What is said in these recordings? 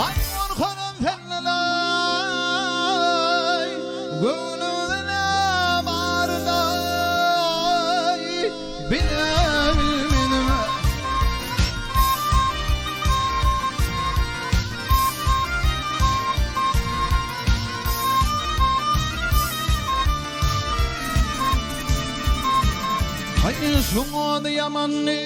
Ay korkarım fenlalay gönlüne barday bilebilmedim. Ay şunu yaman neri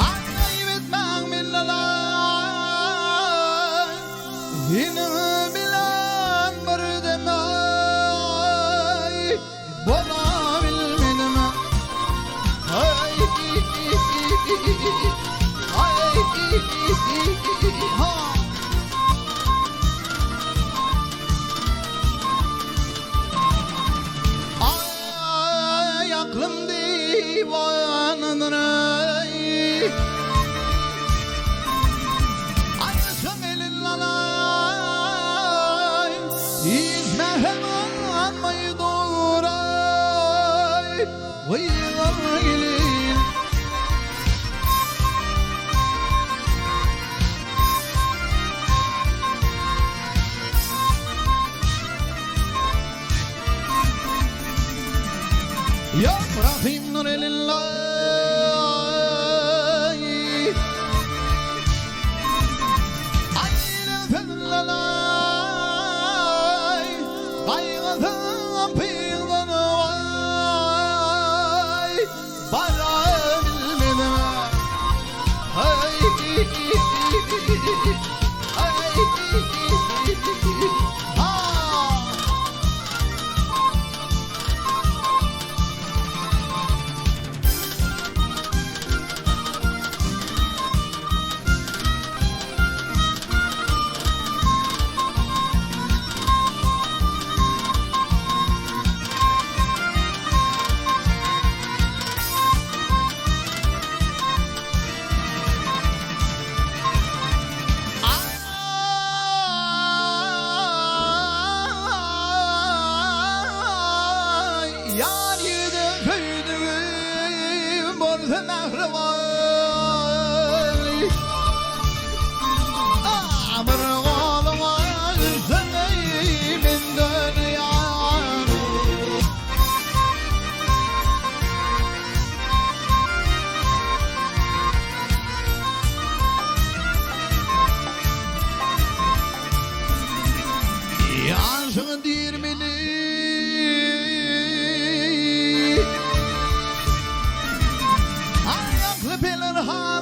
ay bitmem millalay yine bilen bir demay bulabilmedim. Ay ha aklım divanıdır ay sömelin lalay izmehem anmayı doğray vıylar gelin ya Rabbim nur lillahi ayle fenlalay gaygıdan peydan vay bara bilmedim. Ay ha yar yedim köydüm borsa mehrivan bir oğluma üzülmeyin dünyanı yaşın dirmeli ayaklı peler ha